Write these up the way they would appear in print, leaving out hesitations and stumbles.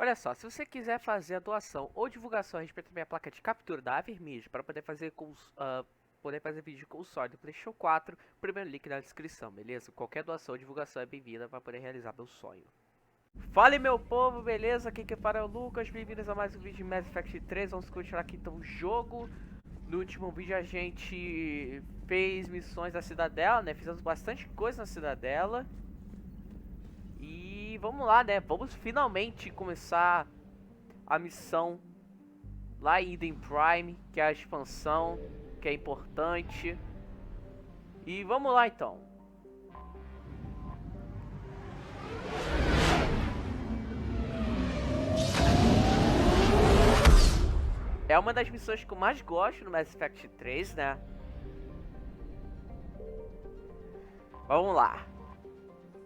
Olha só, se você quiser fazer a doação ou divulgação a respeito da minha placa de captura da Avermídia para poder fazer vídeo de console do PlayStation 4, primeiro link na descrição, beleza? Qualquer doação ou divulgação é bem-vinda para poder realizar meu sonho. Fala meu povo, beleza? Aqui que fala é o Lucas, bem-vindos a mais um vídeo de Mass Effect 3, vamos continuar aqui então o jogo. No último vídeo a gente fez missões na Cidadela, né? Fizemos bastante coisa na Cidadela. E vamos lá, né? Vamos finalmente começar a missão lá em Eden Prime, que é a expansão, que é importante. E vamos lá então. É uma das missões que eu mais gosto no Mass Effect 3, né? Vamos lá.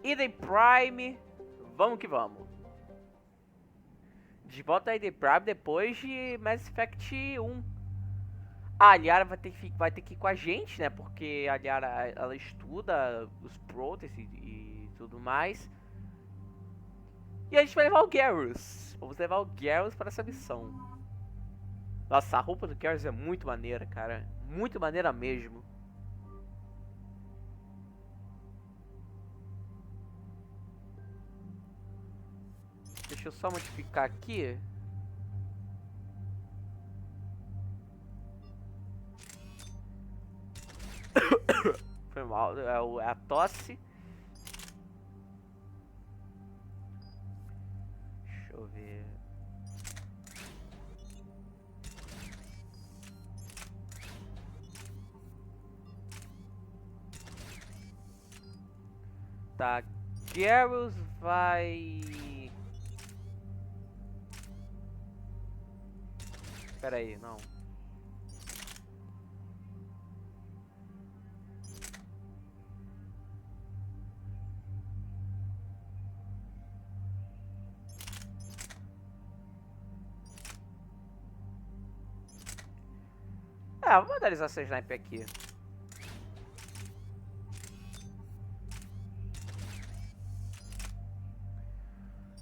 Eden Prime, vamos que vamos. De volta a Eden Prime depois de Mass Effect 1. A Liara vai ter que ir com a gente, né? Porque a Liara, ela estuda os Protheans e tudo mais. E a gente vai levar o Garrus. Vamos levar o Garrus para essa missão. Nossa, a roupa do Garrus é muito maneira, cara. Muito maneira mesmo. Deixa eu só modificar aqui. Foi mal, é a tosse. Deixa eu ver. Tá, Garrus vai... Pera aí, não. Vou mandar eles essa sniper aqui.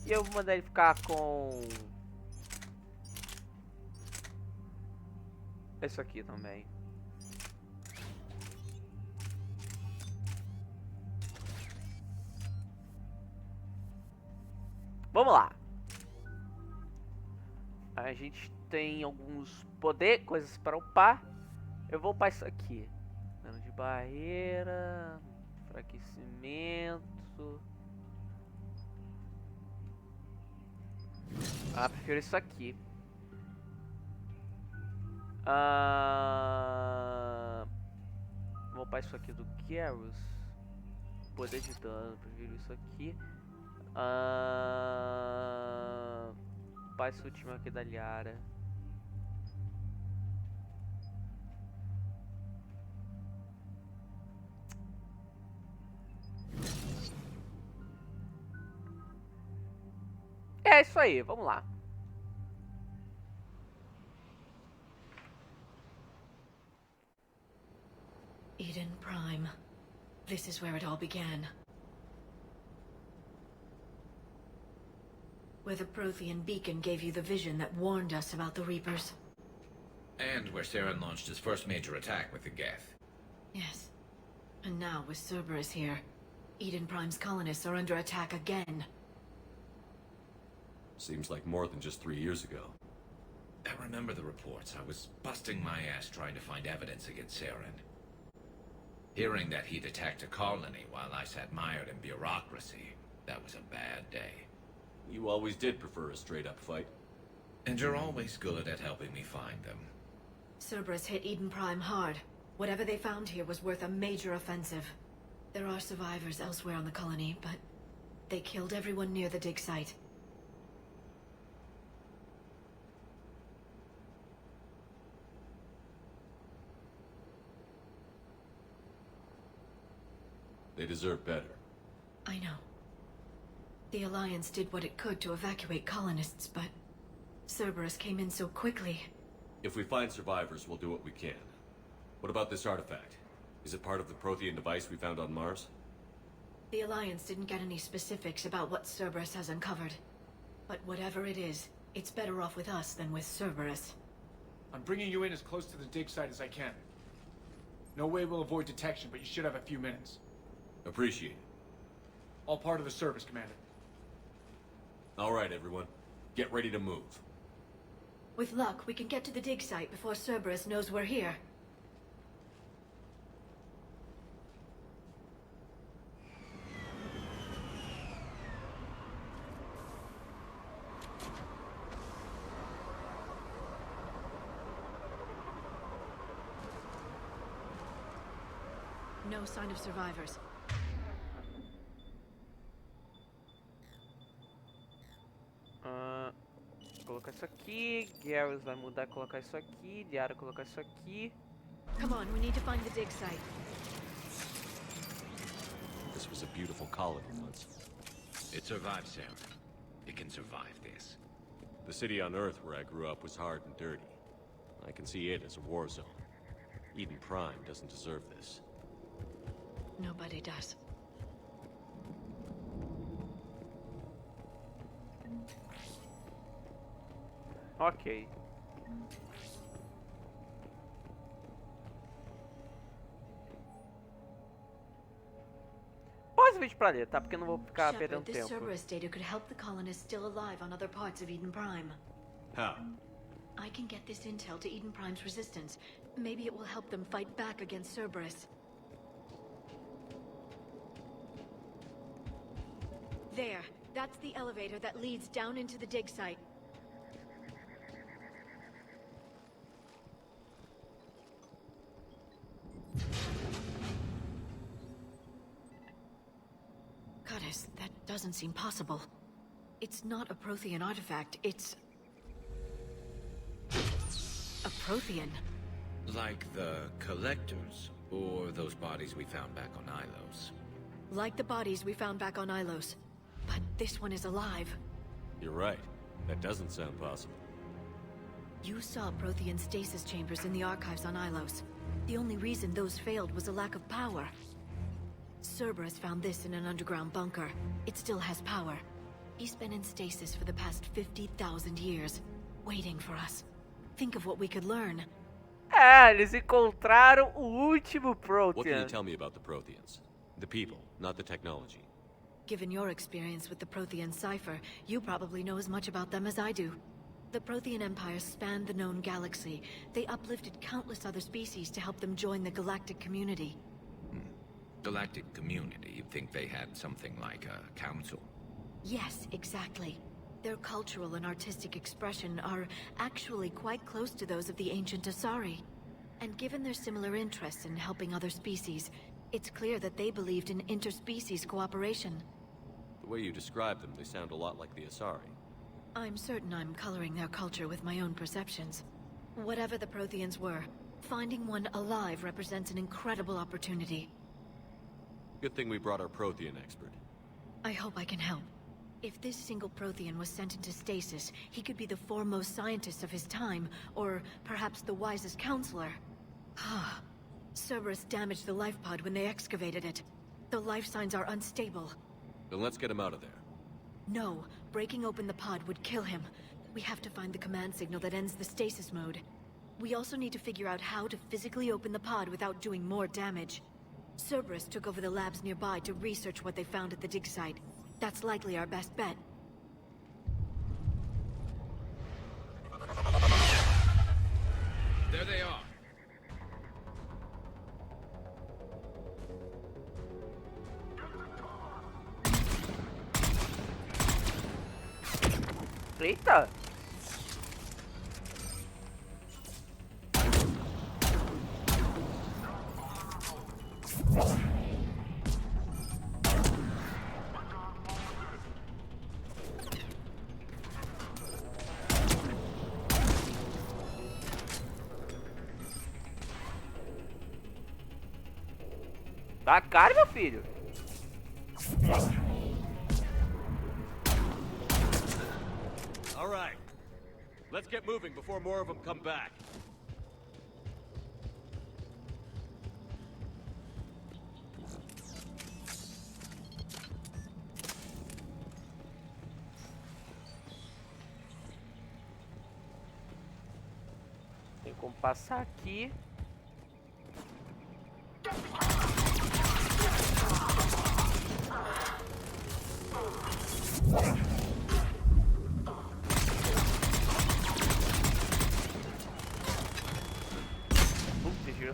E eu vou mandar ele ficar com... Isso aqui também. Vamos lá. A gente tem alguns coisas para upar. Eu vou upar isso aqui. Dano de barreira, enfraquecimento. Prefiro isso aqui. Vou upar isso aqui do Garrus. Poder de dano, prefiro isso aqui. Upar esse último aqui da Liara. É isso aí, vamos lá. Eden Prime. This is where it all began. Where the Prothean beacon gave you the vision that warned us about the Reapers. And where Saren launched his first major attack with the Geth. Yes. And now, with Cerberus here, Eden Prime's colonists are under attack again. Seems like more than just 3 years ago. I remember the reports. I was busting my ass trying to find evidence against Saren. Hearing that he'd attacked a colony while I sat mired in bureaucracy, that was a bad day. You always did prefer a straight-up fight. And you're always good at helping me find them. Cerberus hit Eden Prime hard. Whatever they found here was worth a major offensive. There are survivors elsewhere on the colony, but they killed everyone near the dig site. They deserve better. I know. The Alliance did what it could to evacuate colonists, but Cerberus came in so quickly. If we find survivors, we'll do what we can. What about this artifact? Is it part of the Prothean device we found on Mars? The Alliance didn't get any specifics about what Cerberus has uncovered. But whatever it is, it's better off with us than with Cerberus. I'm bringing you in as close to the dig site as I can. No way we'll avoid detection, but you should have a few minutes. Appreciate it. All part of the service, Commander. All right, everyone. Get ready to move. With luck, we can get to the dig site before Cerberus knows we're here. No sign of survivors. Colocar isso aqui, Garrus vai mudar e colocar isso aqui, Diário colocar isso aqui. Come on, we need to find the dig site. This was a beautiful colony once. It survived, Sarah. It can survive this. The city on Earth where I grew up was hard and dirty. I can see it as a war zone. Eden Prime doesn't deserve this. Nobody does. Ok. Pause o vídeo pra ler, tá? Porque eu não vou ficar perdendo Shepard, this tempo. Cerberus data could help the colonists still alive on other parts of Eden Prime. How? I can get this intel to Eden Prime's resistance. Maybe it will help them fight back against Cerberus. There. That's the elevator that leads down into the dig site. Goddess, that doesn't seem possible. It's not a Prothean artifact, it's... a Prothean. Like the Collectors, or those bodies we found back on Ilos. Like the bodies we found back on Ilos. But this one is alive. You're right. That doesn't sound possible. You saw Prothean stasis chambers in the archives on Ilos. The only reason those failed was a lack of power. Cerberus found this in an underground bunker. It still has power. He's been in stasis for the past 50,000 years, waiting for us. Think of what we could learn. Eles encontraram o último What can you Prothean. tell me about the Protheans? The people, not the technology. Given your experience with the Prothean cipher, you probably know as much about them as I do. The Prothean Empire spanned the known galaxy. They uplifted countless other species to help them join the galactic community. Galactic community, you'd think they had something like a council. Yes, exactly. Their cultural and artistic expression are actually quite close to those of the ancient Asari. And given their similar interests in helping other species, it's clear that they believed in interspecies cooperation. The way you describe them, they sound a lot like the Asari. I'm certain I'm coloring their culture with my own perceptions. Whatever the Protheans were, finding one alive represents an incredible opportunity. Good thing we brought our Prothean expert. I hope I can help. If this single Prothean was sent into stasis, he could be the foremost scientist of his time, or perhaps the wisest counselor. Cerberus damaged the life pod when they excavated it. The life signs are unstable. Then let's get him out of there. No, breaking open the pod would kill him. We have to find the command signal that ends the stasis mode. We also need to figure out how to physically open the pod without doing more damage. Cerberus took over the labs nearby to research what they found at the dig site. That's likely our best bet. There they are. Eita! Dá cara, meu filho. All right. Let's get moving before more of them come back. Como passar aqui. Putz, giro.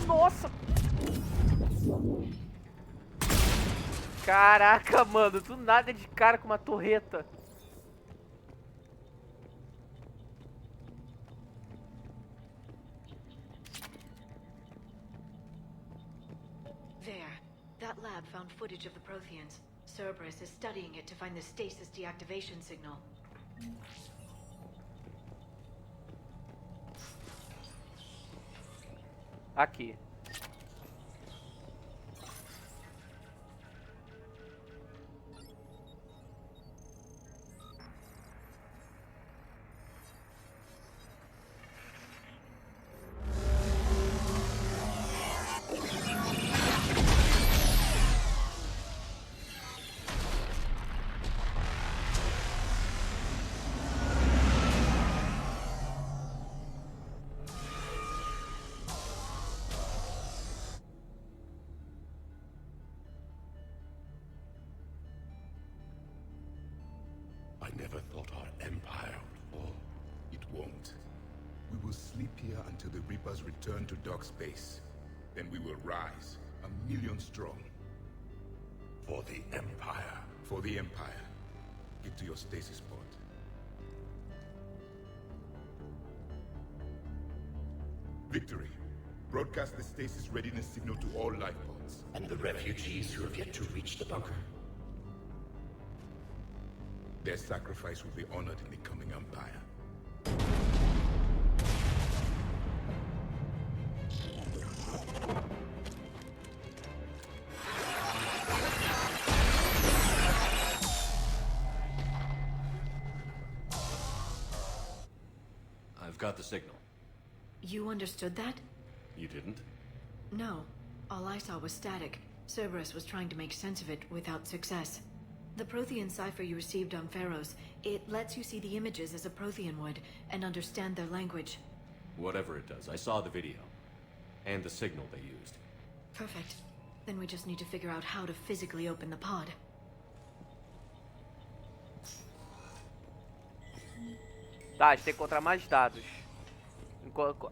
Nossa! Caraca, mano, do nada é de cara com uma torreta. There. That lab found footage of the Protheans. Cerberus is studying it to find the stasis deactivation signal. Aqui. I never thought our empire would fall. It won't. We will sleep here until the Reapers return to dark space. Then we will rise, 1,000,000 strong. For the Empire. For the Empire. Get to your stasis pod. Victory. Broadcast the stasis readiness signal to all life pods. And the refugees who have yet to reach the bunker. Their sacrifice will be honored in the coming Empire. I've got the signal. You understood that? You didn't? No. All I saw was static. Cerberus was trying to make sense of it without success. The Prothean cipher you received on Pharaohs, it lets you see the images as a Prothean would, and understand their language. Whatever it does, I saw the video. And the signal they used. Perfect. Then we just need to figure out how to physically open the pod. Tá, a gente tem que encontrar mais dados.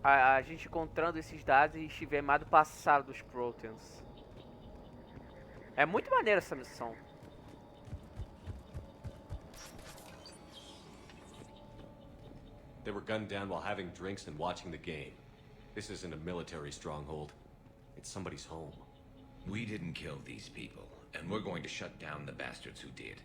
A gente encontrando esses dados e estiver mais do passado dos Protheans. É muito maneiro essa missão. They were gunned down while having drinks and watching the game. This isn't a military stronghold. It's somebody's home. We didn't kill these people, and we're going to shut down the bastards who did.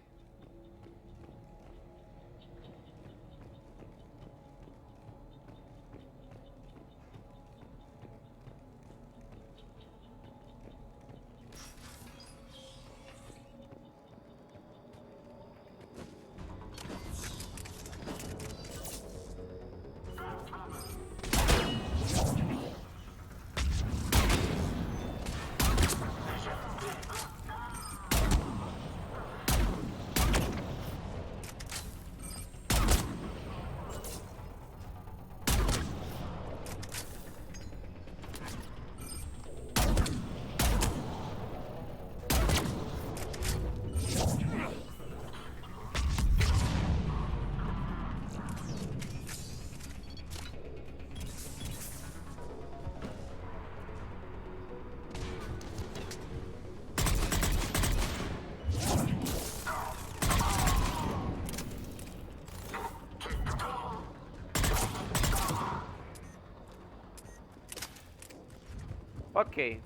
Ok.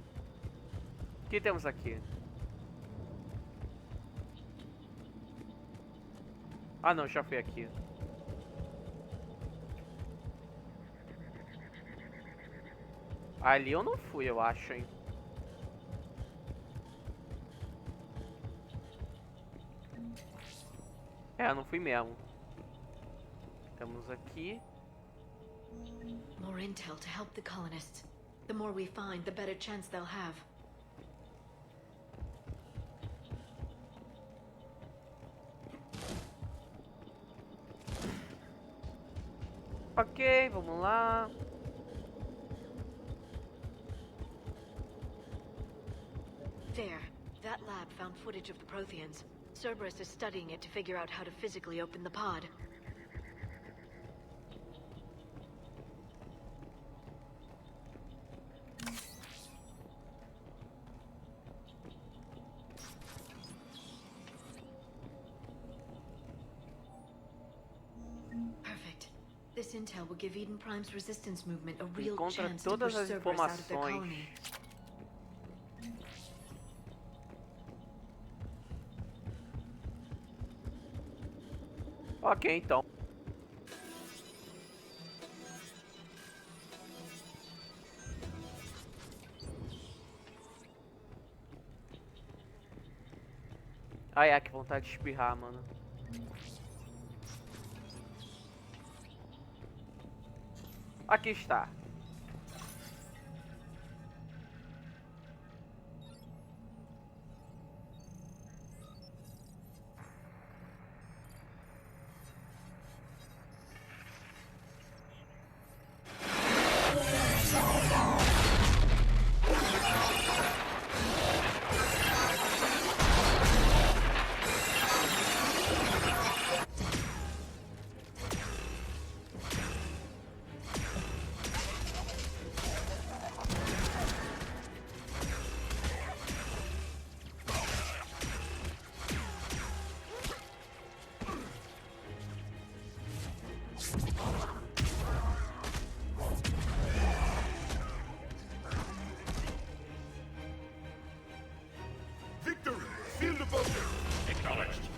O que temos aqui? Ah não, já fui aqui. Ali eu não fui, eu acho, hein. É, eu não fui mesmo. Temos aqui. More intel to help the colonists. The more we find, the better chance they'll have. Ok, vamos lá. There. That lab found footage of the Protheans. Cerberus is studying it to figure out how to physically open the pod. Perfect. This intel will give Eden Prime's resistance movement a real Encontra chance to todas push as Cerberus out of their informações. colony. Ok, então. Ai, que vontade de espirrar, mano. Aqui está. Victory! Seal the bunker! Acknowledged.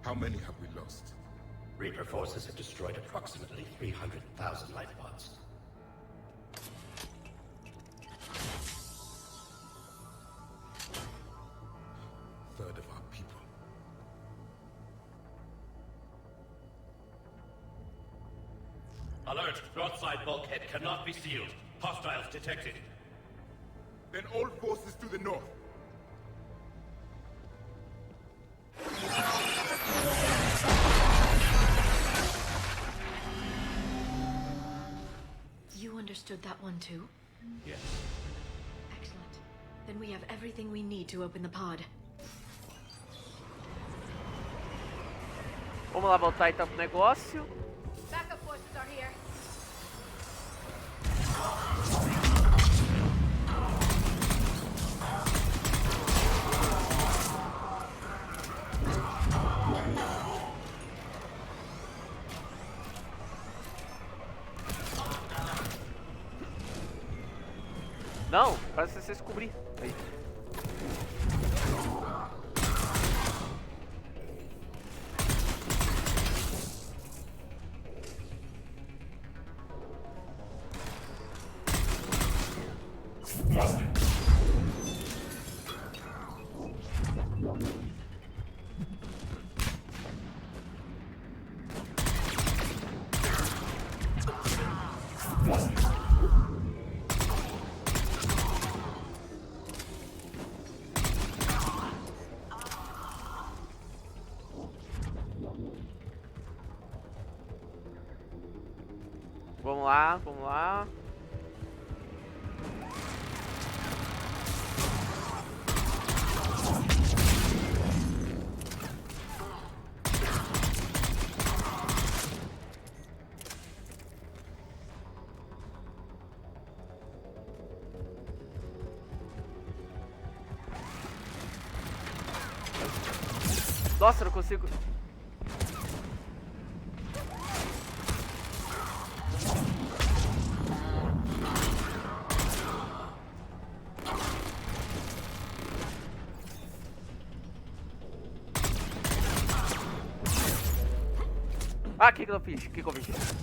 How many have we lost? Reaper forces have destroyed approximately 300,000 life pods. Third of our people. Alert! Broadside bulkhead cannot be sealed. Hostiles detected. Then all forces to the north. You understood that one too? Yes. Excellent. Then we have everything we need to open the pod. Vamos lá voltar então pro negócio. Backup forces are here. Não, parece que você descobrir. Aí. Vamos lá, vamos lá. Nossa, eu não consigo. Ah, o que eu fiz? O que eu fiz?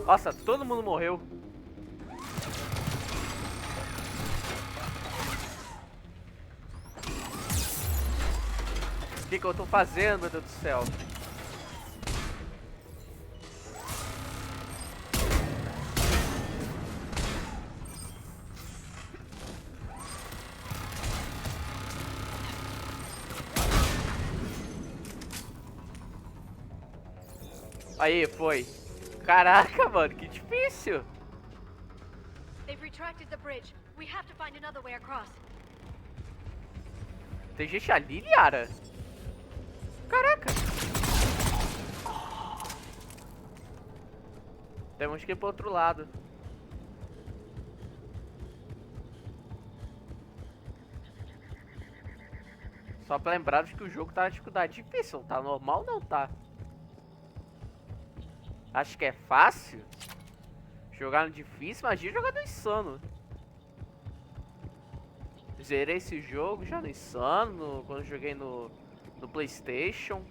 Nossa, todo mundo morreu. O que eu tô fazendo, meu Deus do céu? Aí, foi. Caraca, mano, que difícil. They've retracted the bridge. We have to find another way across. Tem gente ali, Liara? Caraca. Temos que ir pro outro lado. Só pra lembrar de que o jogo tá na dificuldade difícil. Tá normal ou não tá? Acho que é fácil. Jogar no difícil, imagina jogar no insano. Zerei esse jogo já no insano, quando joguei no PlayStation.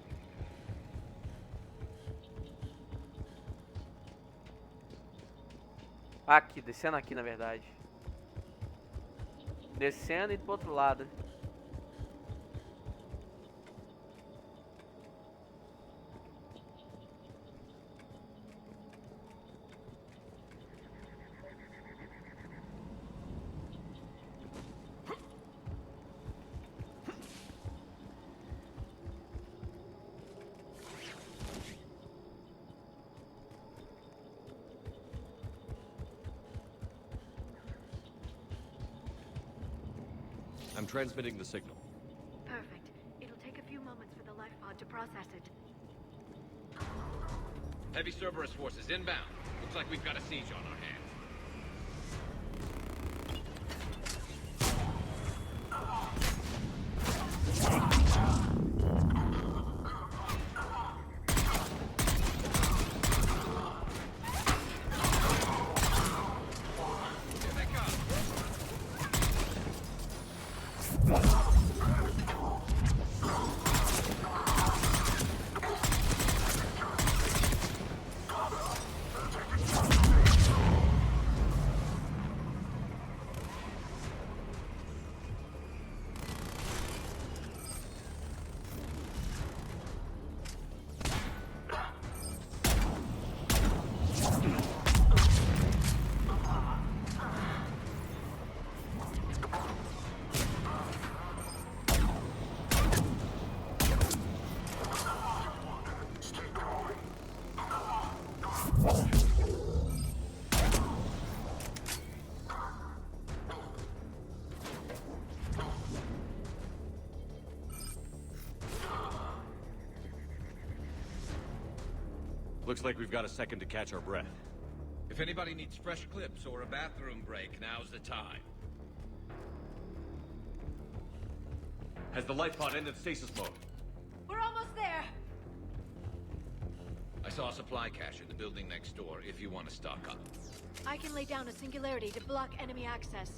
Aqui, descendo aqui na verdade. Descendo e indo pro outro lado. I'm transmitting the signal. Perfect. It'll take a few moments for the life pod to process it. Heavy Cerberus forces inbound. Looks like we've got a siege on our hands. Looks like we've got a second to catch our breath. If anybody needs fresh clips or a bathroom break, now's the time. Has the life pod ended stasis mode? We're almost there. I saw a supply cache in the building next door if you want to stock up. I can lay down a singularity to block enemy access.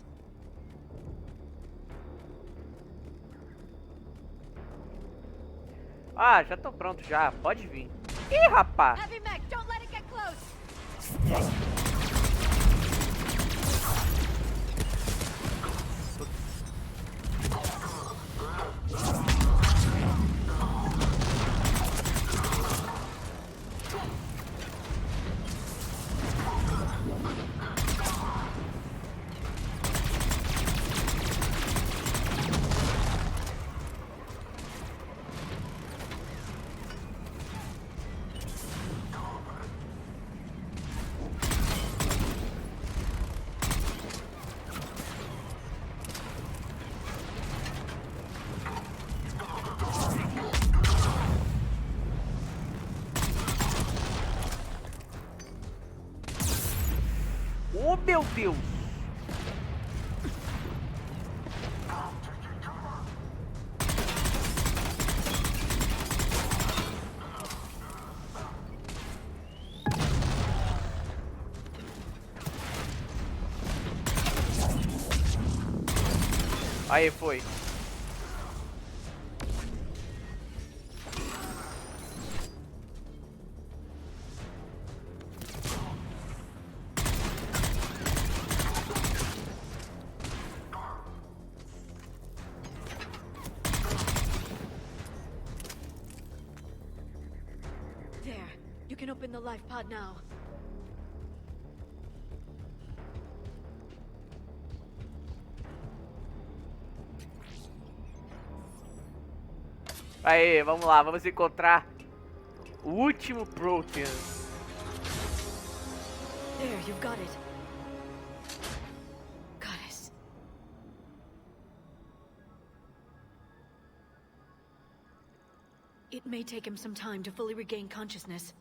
Ah, já tô pronto já. Pode vir. Ih, rapaz. Heavy mech, don't let it get close. Meu Deus! Aí, foi. There. You can open the life pod now. Aí, vamos lá, vamos encontrar o último Prothean. There, you've got it. Goddess. It may take him some time to fully regain consciousness.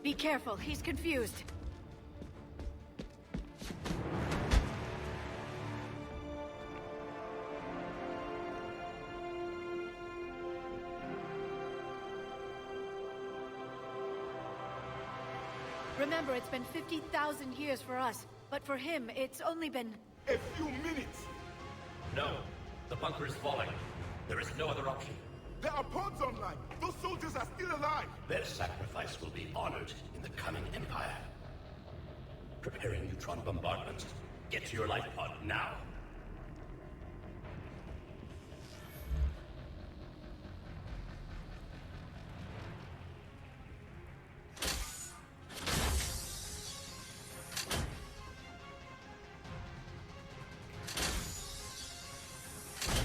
Be careful, he's confused. Remember, it's been 50,000 years for us, but for him, it's only been... A few minutes! No. The bunker is falling. There is no other option. There are pods online! Those soldiers are still alive! Their sacrifice will be honored in the coming Empire. Preparing neutron bombardment. Get to your life pod now.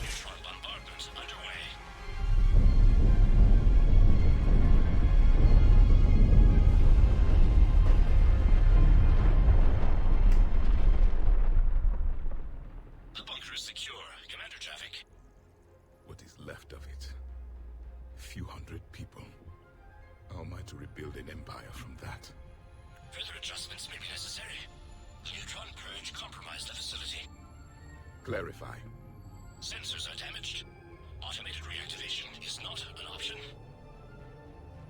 Neutron bombardment underway. The bunker is secure, Commander Javik. What is left of it? A few hundred people. How am I to rebuild an empire from that? Further adjustments may be necessary. The neutron purge compromised the facility. Clarify. Sensors are damaged. Automated reactivation is not an option.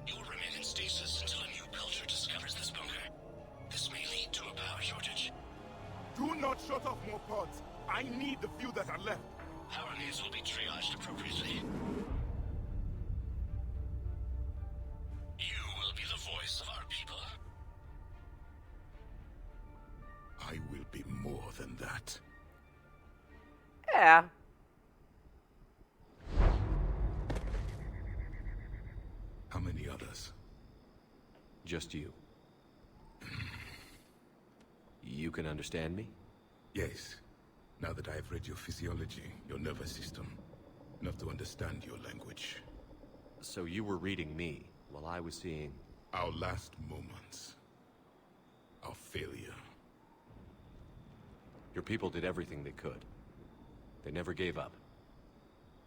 You will remain in stasis until a new culture discovers this bunker. This may lead to a power shortage. Do not shut off more pods! I need the few that are left! Power needs will be triaged appropriately. You will be the voice of our people. I will be more than that. É. How many others? Just you. You can understand me? Yes. Now that I have read your physiology, your nervous system, enough to understand your language. So you were reading me, while I was seeing... Our last moments. Our failure. Your people did everything they could. They never gave up.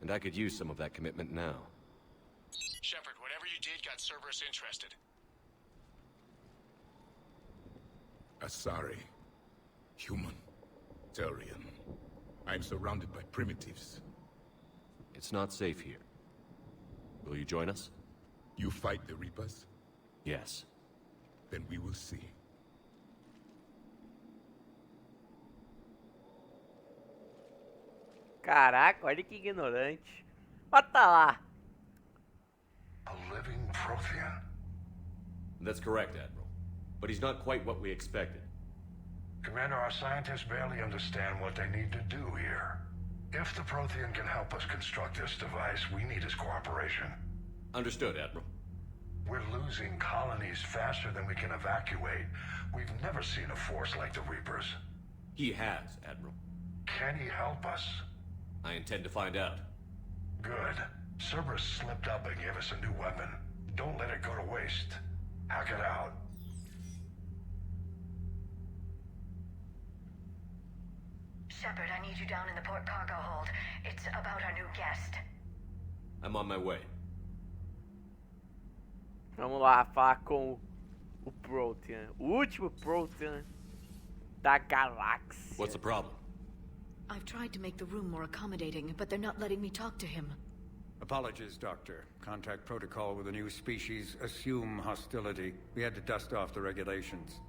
And I could use some of that commitment now. Shepard, whatever you did got Cerberus interested. Asari. Human. Turian. I'm surrounded by primitives. It's not safe here. Will you join us? You fight the Reapers? Yes. Then we will see. Caraca, olha que ignorante. Mas tá lá. A living Prothean? That's correct, Admiral. But he's not quite what we expected. Commander, our scientists barely understand what they need to do here. If the Prothean can help us construct this device, we need his cooperation. Understood, Admiral. We're losing colonies faster than we can evacuate. We've never seen a force like the Reapers. He has, Admiral. Can he help us? I intend to find out. Good. Cerberus slipped up and gave us a new weapon. Don't let it go to waste. Hack it out. Shepard, I need you down in the port cargo hold. It's about our new guest. I'm on my way. Vamos lá falar com o Prothean, o último Prothean da galáxia. What's the problem? I've tried to make the room more accommodating, but they're not letting me talk to him. Apologies, Doctor. Contact protocol with a new species. Assume hostility. We had to dust off the regulations.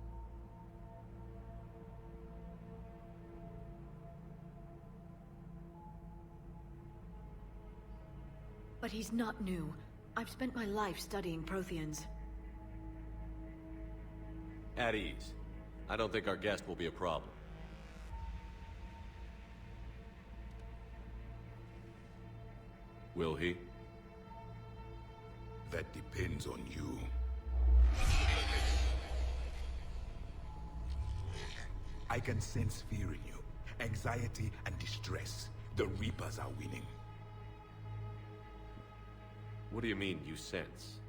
But he's not new. I've spent my life studying Protheans. At ease. I don't think our guest will be a problem. Will he? That depends on you. I can sense fear in you, anxiety and distress. The Reapers are winning. What do you mean, you sense?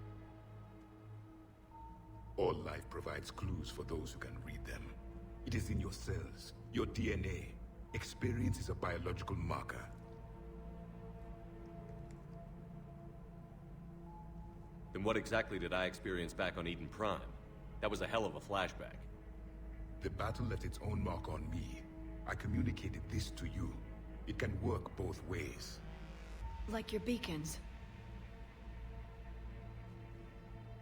All life provides clues for those who can read them. It is in your cells, your DNA. Experience is a biological marker. Then what exactly did I experience back on Eden Prime? That was a hell of a flashback. The battle left its own mark on me. I communicated this to you. It can work both ways. Like your beacons.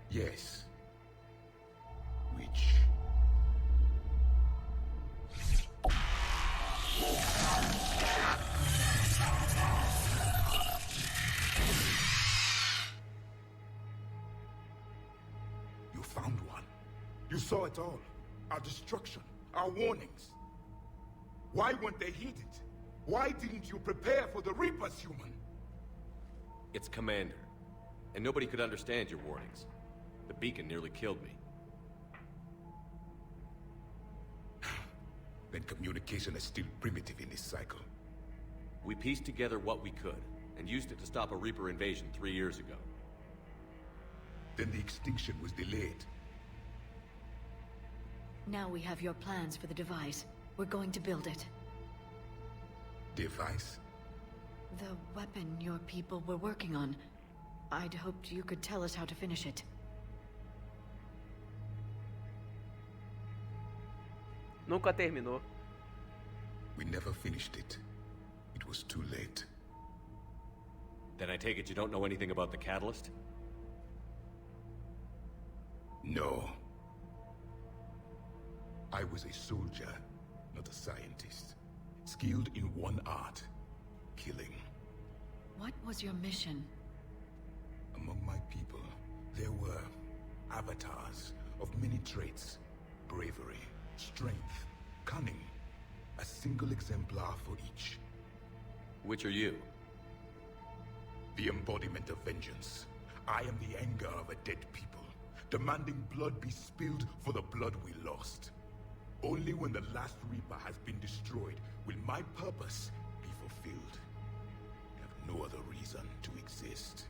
Yes. Which... You found one. You saw it all. Our destruction, our warnings. Why weren't they heeded? Why didn't you prepare for the Reapers, human? It's Commander. And nobody could understand your warnings. The beacon nearly killed me. Then communication is still primitive in this cycle. We pieced together what we could, and used it to stop a Reaper invasion 3 years ago. Then the extinction was delayed. Now we have your plans for the device. We're going to build it. Device? The weapon your people were working on. I'd hoped you could tell us how to finish it. Nunca terminou. We never finished it. It was too late. Then I take it you don't know anything about the catalyst? No. I was a soldier, not a scientist. Skilled in one art, killing. What was your mission? Among my people, there were avatars of many traits. Bravery, strength, cunning. A single exemplar for each. Which are you? The embodiment of vengeance. I am the anger of a dead people, demanding blood be spilled for the blood we lost. Only when the last Reaper has been destroyed will my purpose be fulfilled. I have no other reason to exist.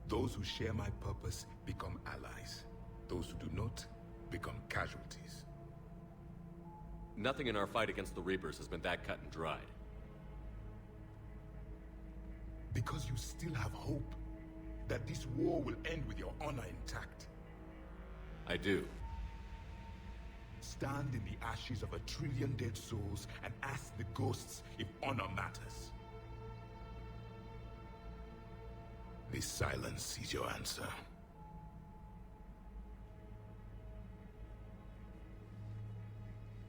Those who share my purpose become allies. Those who do not become casualties. Nothing in our fight against the Reapers has been that cut and dried. Because you still have hope that this war will end with your honor intact. I do. Stand in the ashes of 1 trillion dead souls and ask the ghosts if honor matters. This silence is your answer.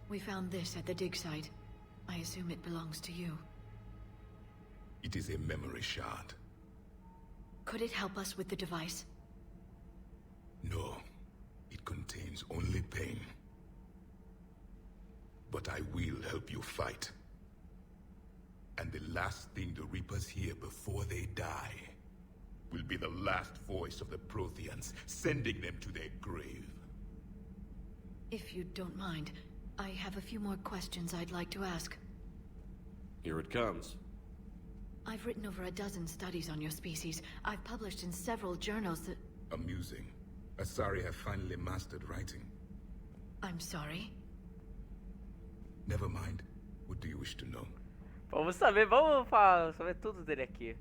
We found this at the dig site. I assume it belongs to you. It is a memory shard. Could it help us with the device? No, it contains only pain. But I will help you fight. And the last thing the Reapers hear before they die will be the last voice of the Protheans, sending them to their grave. If you don't mind, I have a few more questions I'd like to ask. Here it comes. I've written over a dozen studies on your species. I've published in several journals that... Amusing. Asari have finally mastered writing. I'm sorry? Never mind. What do you wish to know? Vamos saber tudo dele aqui.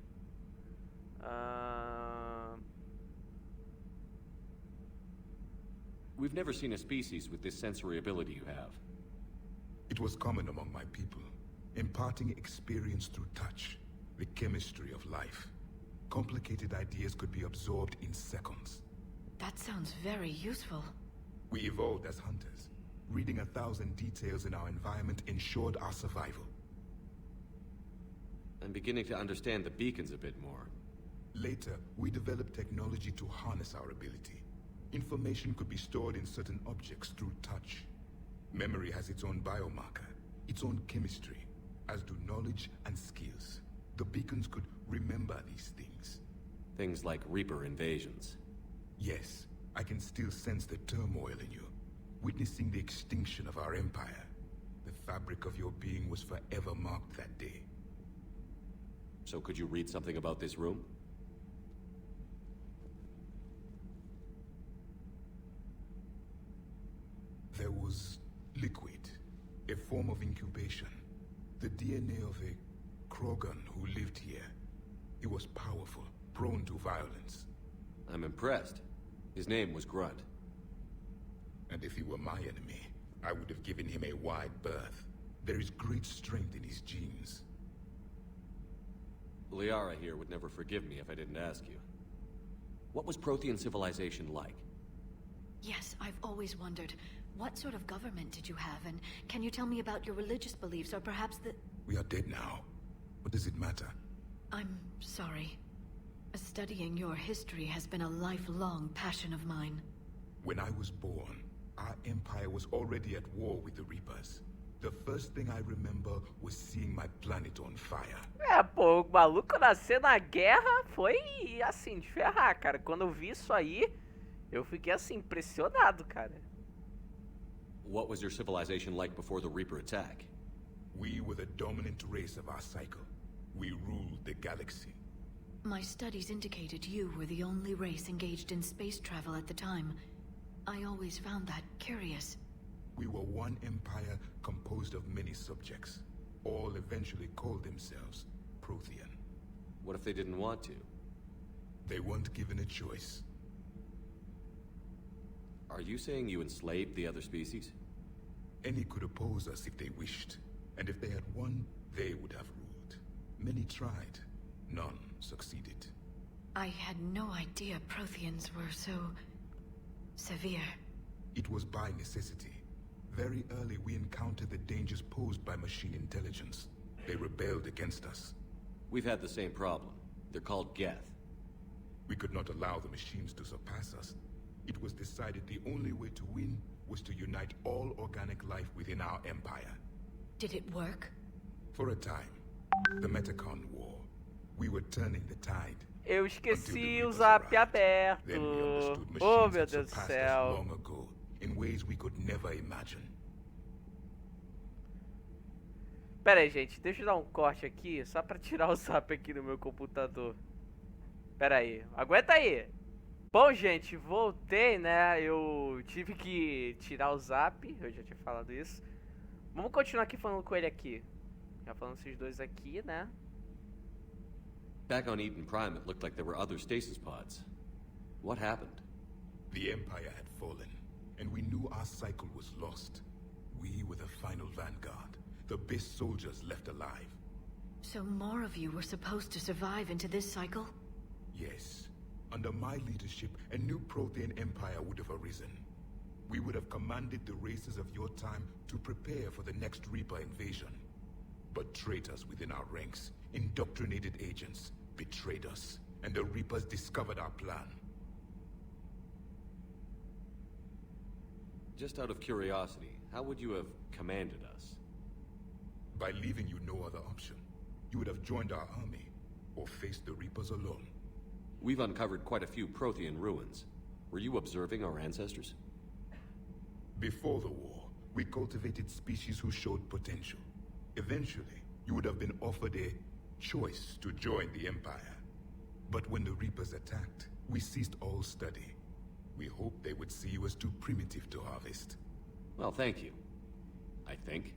We've never seen a species with this sensory ability you have. It was common among my people, imparting experience through touch, the chemistry of life. Complicated ideas could be absorbed in seconds. That sounds very useful. We evolved as hunters. Reading 1,000 details in our environment ensured our survival. I'm beginning to understand the beacons a bit more. Later, we developed technology to harness our ability. Information could be stored in certain objects through touch. Memory has its own biomarker, its own chemistry, as do knowledge and skills. The beacons could remember these things. Things like Reaper invasions. Yes, I can still sense the turmoil in you, witnessing the extinction of our empire. The fabric of your being was forever marked that day. So could you read something about this room? There was liquid, a form of incubation. The DNA of a Krogan who lived here. He was powerful, prone to violence. I'm impressed. His name was Grunt. And if he were my enemy, I would have given him a wide berth. There is great strength in his genes. Liara here would never forgive me if I didn't ask you. What was Prothean civilization like? Yes, I've always wondered. What sort of government did you have, and can you tell me about your religious beliefs, or perhaps the... We are dead now. What does it matter? I'm sorry. Studying your history has been a lifelong passion of mine. When I was born, our empire was already at war with the Reapers. The first thing I remember was seeing my planet on fire. Pô, o maluco nascer na guerra foi assim, de ferrar, cara. Quando eu vi isso aí, eu fiquei assim, impressionado, cara. What was your civilization like before the Reaper attack? We were the dominant race of our cycle. We ruled the galaxy. My studies indicated you were the only race engaged in space travel at the time. I always found that curious. We were one empire composed of many subjects. All eventually called themselves Prothean. What if they didn't want to? They weren't given a choice. Are you saying you enslaved the other species? Any could oppose us if they wished. And if they had won, they would have ruled. Many tried. None succeeded. I had no idea Protheans were so... severe. It was by necessity. Very early we encountered the dangers posed by machine intelligence. They rebelled against us. We've had the same problem. They're called Geth. We could not allow the machines to surpass us. It was decided the only way to win was to unite all organic life within our empire. Did it work? For a time. The Metacon War. We were turning the tide. Eu esqueci o zap aberto. Oh, meu Deus do céu. Long ago, in ways we could never imagine. Pera aí, gente. Deixa eu dar um corte aqui, só pra tirar o zap aqui no meu computador. Pera aí. Aguenta aí. Bom, gente, voltei, né? Eu tive que tirar o zap. Eu já tinha falado isso. Vamos continuar aqui falando com ele aqui. Já falando esses dois aqui, né? Back on Eden Prime, it looked like there were other stasis pods. What happened? The Empire had fallen, and we knew our cycle was lost. We were the final vanguard, the best soldiers left alive. So more of you were supposed to survive into this cycle? Yes. Under my leadership, a new Prothean empire would have arisen. We would have commanded the races of your time to prepare for the next Reaper invasion. But traitors within our ranks, indoctrinated agents, betrayed us, and the Reapers discovered our plan. Just out of curiosity, how would you have commanded us? By leaving you no other option. you would have joined our army, or faced the Reapers alone. We've uncovered quite a few Prothean ruins. Were you observing our ancestors? Before the war, we cultivated species who showed potential. Eventually, you would have been offered a choice to join the Empire. But when the Reapers attacked, we ceased all study. We hoped they would see you as too primitive to harvest. Well, thank you. I think.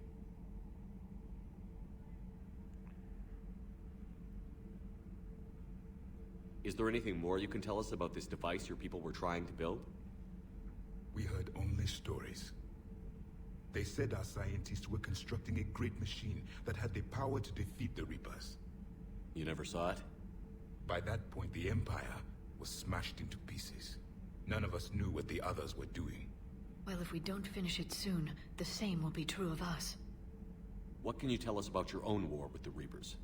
Is there anything more you can tell us about this device your people were trying to build? We heard only stories. They said our scientists were constructing a great machine that had the power to defeat the Reapers. You never saw it? By that point, the Empire was smashed into pieces. None of us knew what the others were doing. Well, if we don't finish it soon, the same will be true of us. What can you tell us about your own war with the Reapers?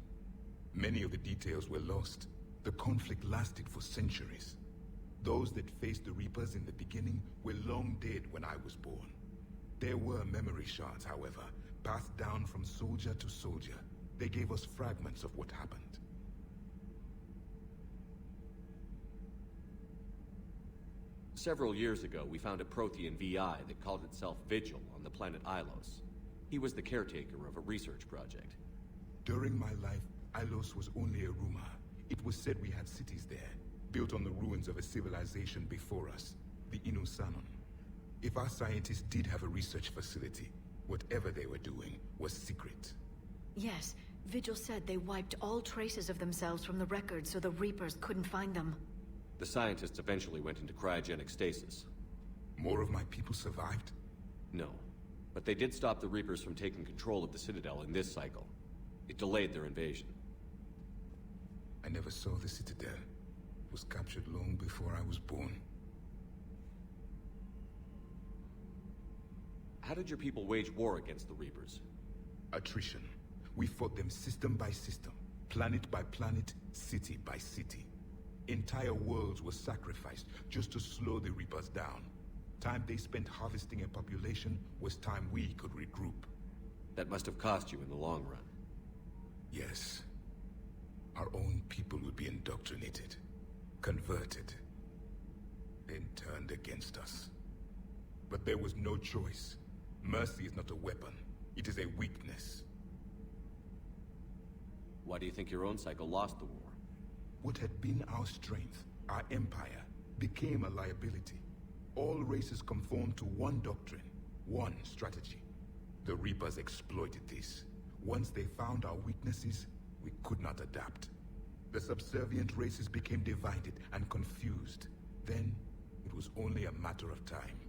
Many of the details were lost. The conflict lasted for centuries. Those that faced the Reapers in the beginning were long dead when I was born. There were memory shards, however, passed down from soldier to soldier. They gave us fragments of what happened. Several years ago, we found a Prothean VI that called itself Vigil on the planet Ilos. He was the caretaker of a research project. During my life, Ilos was only a rumor. It was said we had cities there, built on the ruins of a civilization before us, the Inusanon. If our scientists did have a research facility, whatever they were doing was secret. Yes, Vigil said they wiped all traces of themselves from the records so the Reapers couldn't find them. The scientists eventually went into cryogenic stasis. More of my people survived? No, but they did stop the Reapers from taking control of the Citadel in this cycle. It delayed their invasion. I never saw the Citadel. It was captured long before I was born. How did your people wage war against the Reapers? Attrition. We fought them system by system, planet by planet, city by city. Entire worlds were sacrificed just to slow the Reapers down. Time they spent harvesting a population was time we could regroup. That must have cost you in the long run. Yes. Our own people would be indoctrinated, converted, then turned against us. But there was no choice. Mercy is not a weapon. It is a weakness. Why do you think your own cycle lost the war? What had been our strength, our empire, became a liability. All races conformed to one doctrine, one strategy. The Reapers exploited this. Once they found our weaknesses, we could not adapt. The subservient races became divided and confused. Then, it was only a matter of time.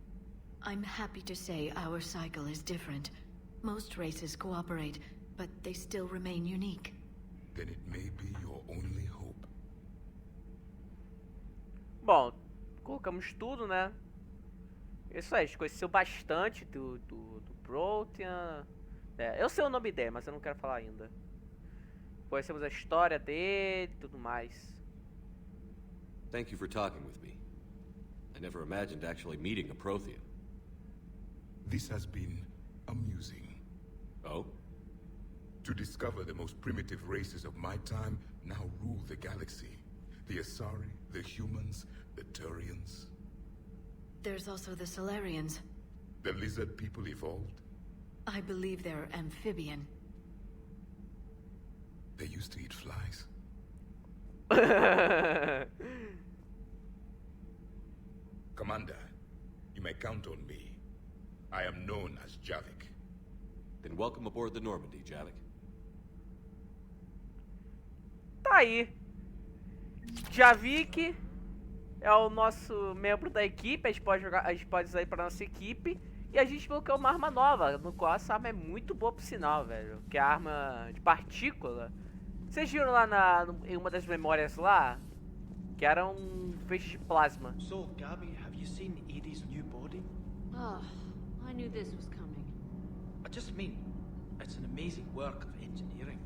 I'm happy to say our cycle is different. Most races cooperate, but they still remain unique. Then it may be your only hope. Bom, colocamos tudo, né? Isso aí, a gente conheceu bastante do Prothean. É, eu sei o nome dele, mas eu não quero falar ainda. Conhecemos a história dele e tudo mais. Thank you for talking with me. I never imagined actually meeting a Prothean. This has been amusing. Oh? To discover the most primitive races of my time now rule the galaxy. The Asari, the humans, the Turians. There's also the Solarians. The lizard people evolved. I believe they're amphibian. They used to eat flies. Commander, you may count on me. I am known as Javik. Then welcome aboard the Normandy, Javik. Tá aí. Javik é o nosso membro da equipe. A gente pode usar aí pra nossa equipe. E a gente bloqueou uma arma nova, no qual essa arma é muito boa por sinal, velho. Que é a arma de partícula. Vocês viram lá em uma das memórias lá? Que era um feixe de plasma. So, Gabby, have you seen Edie's new body? Oh, I knew this was coming. I just mean, it's an amazing work of engineering.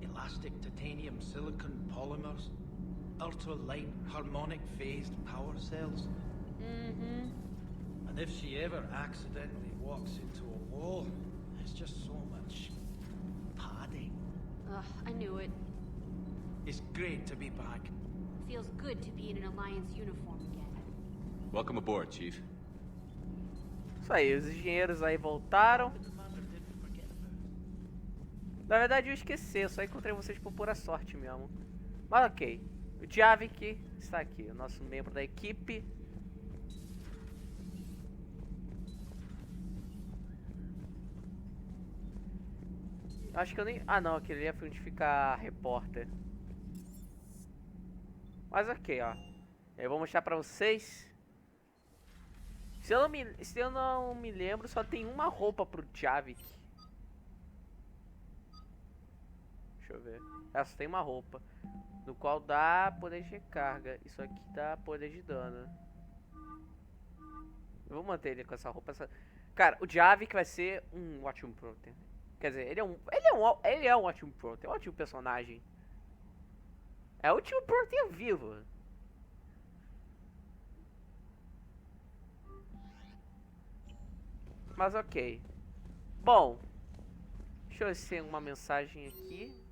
Elastic titanium silicon polymers, ultra-light harmonic phased power cells. Mm-hmm. And if she ever accidentally walks into a wall, there's just so much padding. Ugh, I knew it. It's great to be back. Feels good to be in an Alliance uniform again. Welcome aboard, Chief. Isso aí, os engenheiros aí voltaram. Na verdade eu esqueci, eu só encontrei vocês por pura sorte mesmo. Mas ok. O Javik está aqui, o nosso membro da equipe. Acho que eu nem... Ah não, aquele ali é onde fica repórter. Mas ok, ó. Eu vou mostrar pra vocês. Se eu não me lembro, só tem uma roupa pro Javik. Deixa eu ver. Essa tem uma roupa. No qual dá poder de recarga. Isso aqui dá poder de dano. Eu vou manter ele com essa roupa. Cara, o Javik vai ser um ótimo Prothean. Quer dizer, ele é um ótimo Prothean. Um ótimo personagem. É o último Prothean vivo. Mas ok. Bom. Deixa eu ver se tem uma mensagem aqui.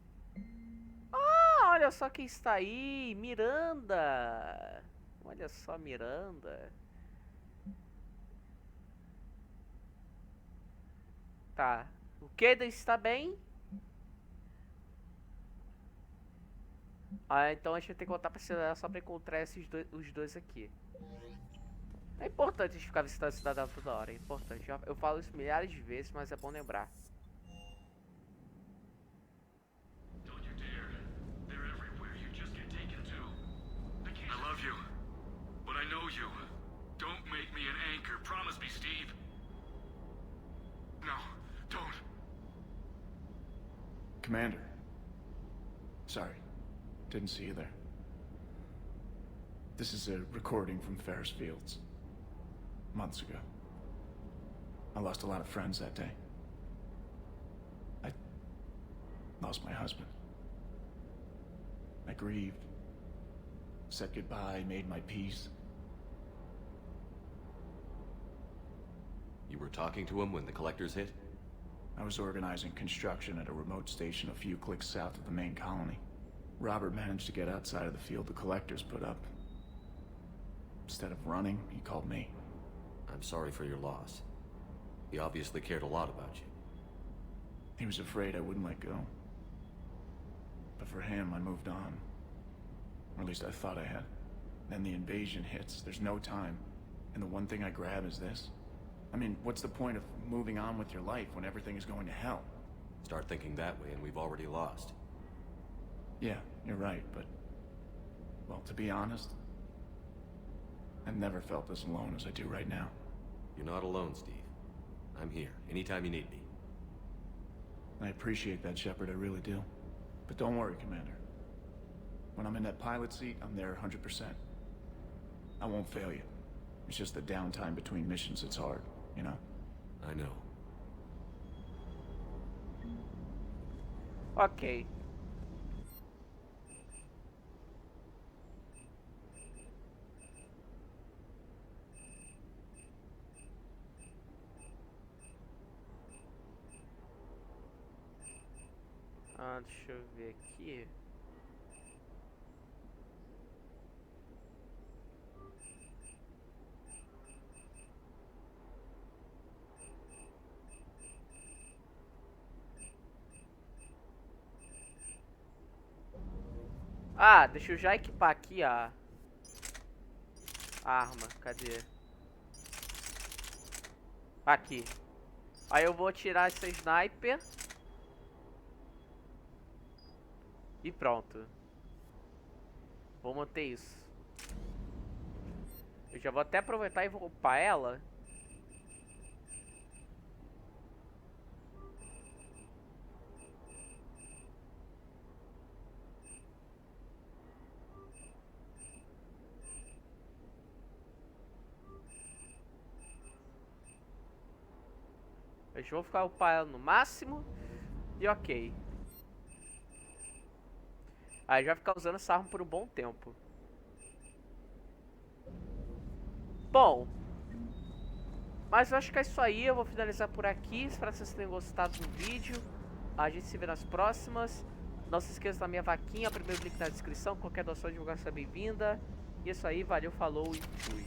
Ah, olha só quem está aí. Miranda. Olha só, Miranda. Tá. O Quinta está bem? Ah, então a gente vai ter que voltar para a cidade só para encontrar os dois aqui. É importante a gente ficar visitando a cidade toda hora, é importante. Eu falo isso milhares de vezes, mas é bom lembrar. I love you, but I know you. Don't make me an anchor. Promise me, Steve. No, don't. Commander. Sorry. Didn't see you there. This is a recording from Ferris Fields. Months ago. I lost a lot of friends that day. I lost my husband. I grieved. Said goodbye, made my peace. You were talking to him when the collectors hit? I was organizing construction at a remote station a few clicks south of the main colony. Robert managed to get outside of the field the collectors put up. Instead of running, he called me. I'm sorry for your loss. He obviously cared a lot about you. He was afraid I wouldn't let go. But for him, I moved on. Or at least I thought I had. Then the invasion hits, there's no time. And the one thing I grab is this. I mean, what's the point of moving on with your life when everything is going to hell? Start thinking that way and we've already lost. Yeah, you're right, but... Well, to be honest, I've never felt as alone as I do right now. You're not alone, Steve. I'm here, anytime you need me. I appreciate that, Shepard, I really do. But don't worry, Commander. When I'm in that pilot seat, I'm there 100%. I won't fail you. It's just the downtime between missions that's hard, you know? I know. Ok. Deixa eu ver aqui. Ah, deixa eu já equipar aqui a arma. Cadê? Aqui. Aí eu vou tirar essa sniper. E pronto. Vou manter isso. Eu já vou até aproveitar e vou upar ela. Eu vou ficar upar ela no máximo. E ok. Aí já vai ficar usando essa arma por um bom tempo. Bom. Mas eu acho que é isso aí. Eu vou finalizar por aqui. Espero que vocês tenham gostado do vídeo. A gente se vê nas próximas. Não se esqueça da minha vaquinha, primeiro link na descrição. Qualquer doação de divulgação é bem-vinda. Isso aí, valeu, falou e fui.